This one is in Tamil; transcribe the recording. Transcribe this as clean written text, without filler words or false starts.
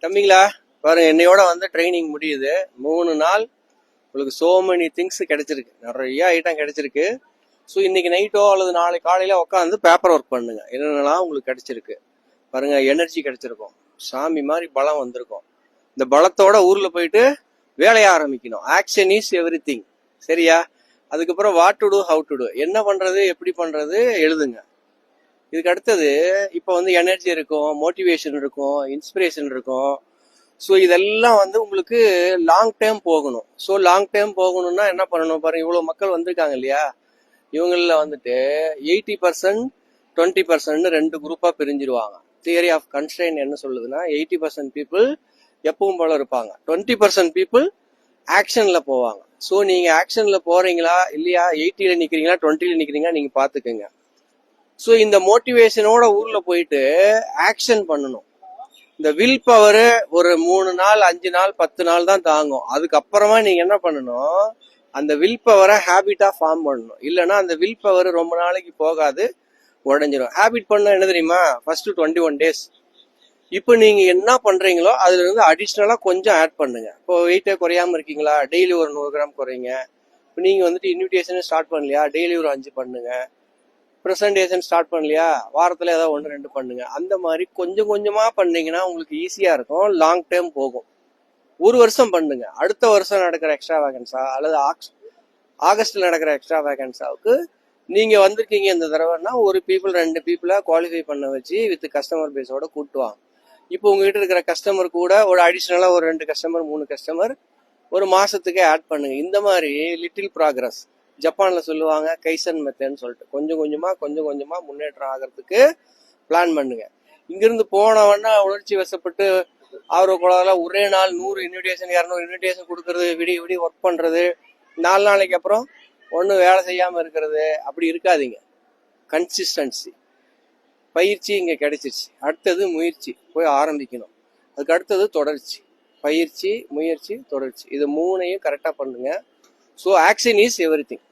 தம்பிங்களா பாருங்க, என்னையோட வந்து ட்ரைனிங் முடியுது. 3 நாள் உங்களுக்கு சோ மெனி திங்ஸ் கிடைச்சிருக்கு, நிறைய ஐட்டம் கிடைச்சிருக்கு. ஸோ இன்னைக்கு நைட்டோ அல்லது நாளை காலையில உட்காந்து பேப்பர் ஒர்க் பண்ணுங்க. என்னென்னலாம் உங்களுக்கு கிடைச்சிருக்கு பாருங்க. எனர்ஜி கிடைச்சிருக்கும், சாமி மாதிரி பலம் வந்திருக்கும். இந்த பலத்தோட ஊர்ல போயிட்டு வேலைய ஆரம்பிக்கணும். Action is everything. சரியா? அதுக்கப்புறம் what to do, how to do, என்ன பண்றது, எப்படி பண்றது எழுதுங்க. இதுக்கு அடுத்தது இப்போ வந்து எனர்ஜி இருக்கும், மோட்டிவேஷன் இருக்கும், இன்ஸ்பிரேஷன் இருக்கும். ஸோ இதெல்லாம் வந்து உங்களுக்கு லாங் டேர்ம் போகணும். ஸோ லாங் டேர்ம் போகணும்னா என்ன பண்ணணும் பாருங்க. இவ்வளோ மக்கள் வந்திருக்காங்க இல்லையா, இவங்களில் வந்துட்டு 80% 20% ரெண்டு குரூப்பாக பிரிஞ்சிருவாங்க. தியரி ஆஃப் கன்ஸ்ட்ரெயின் என்ன சொல்லுதுன்னா, 80% பீப்புள் எப்பவும் போல இருப்பாங்க, 20% பீப்புள் ஆக்ஷன்ல போவாங்க. ஸோ நீங்க ஆக்ஷன்ல போறீங்களா இல்லையா, 80ல நிக்கிறீங்களா 20ல நிக்கிறீங்களா நீங்க பாத்துக்கோங்க. ஸோ இந்த மோட்டிவேஷனோட ஊர்ல போயிட்டு ஆக்ஷன் பண்ணணும். இந்த வில் பவர் ஒரு 3 நாள் 5 நாள் 10 நாள் தான் தாங்கும். அதுக்கப்புறமா நீங்க என்ன பண்ணணும், அந்த வில் பவரை ஹேபிட்டா ஃபார்ம் பண்ணணும். இல்லைன்னா அந்த வில் பவர் ரொம்ப நாளைக்கு போகாது, உடஞ்சிரும். ஹேபிட் பண்ண என்ன தெரியுமா, ஃபர்ஸ்ட் 21 days. இப்போ நீங்க என்ன பண்றீங்களோ அதுல இருந்து அடிஷ்னலா கொஞ்சம் ஆட் பண்ணுங்க. இப்போ வெயிட்டே குறையாம இருக்கீங்களா, டெய்லி ஒரு 100 கிராம் குறைங்க. இப்போ நீங்க வந்துட்டு இன்விடேஷன் ஸ்டார்ட் பண்ணலையா, டெய்லி ஒரு 5 பண்ணுங்க. ப்ரெசன்டேஷன் ஸ்டார்ட் பண்ணலையா, வாரத்தில் ஏதாவது 1-2 பண்ணுங்க. அந்த மாதிரி கொஞ்சம் கொஞ்சமாக பண்ணீங்கன்னா உங்களுக்கு ஈஸியாக இருக்கும், லாங் டேர்ம் போகும். ஒரு வருஷம் பண்ணுங்க, அடுத்த வருஷம் நடக்கிற எக்ஸ்ட்ரா வேகன்ஸா அல்லது ஆகஸ்ட்ல நடக்கிற எக்ஸ்ட்ரா வேகன்ஸாவுக்கு நீங்க வந்திருக்கீங்க இந்த தடவைன்னா ஒரு பீப்புள் 2 பீப்புளை குவாலிஃபை பண்ண வச்சு வித் கஸ்டமர் பேஸோட கூட்டுவாங்க. இப்போ உங்ககிட்ட இருக்கிற கஸ்டமர் கூட ஒரு அடிஷ்னலா ஒரு 2 கஸ்டமர் 3 கஸ்டமர் ஒரு மாசத்துக்கே ஆட் பண்ணுங்க. இந்த மாதிரி லிட்டில் ப்ராக்ரஸ், ஜப்பான்ல சொல்லுவாங்க கைசன் மெத்தட்னு சொல்லிட்டு, கொஞ்சம் கொஞ்சமா முன்னேற்றம் ஆகிறதுக்கு பிளான் பண்ணுங்க. இங்கிருந்து போனவன்னா உணர்ச்சி வசப்பட்டு ஆர்வ கோளாறுல ஒரே நாள் 100 இன்விடேஷன் 200 இன்விடேஷன் கொடுக்கறது, விடிய ஒர்க் பண்றது, 4 நாளைக்கு அப்புறம் ஒன்றும் வேலை செய்யாம இருக்கிறது, அப்படி இருக்காதீங்க. கன்சிஸ்டன்சி, பயிற்சி இங்க கிடைச்சிருச்சு. அடுத்தது முயற்சி, போய் ஆரம்பிக்கணும். அதுக்கு அடுத்தது தொடர்ச்சி, பயிற்சி முயற்சி தொடர்ச்சி, இது 3ஐயும் கரெக்டா பண்ணுங்க. So action is every thing.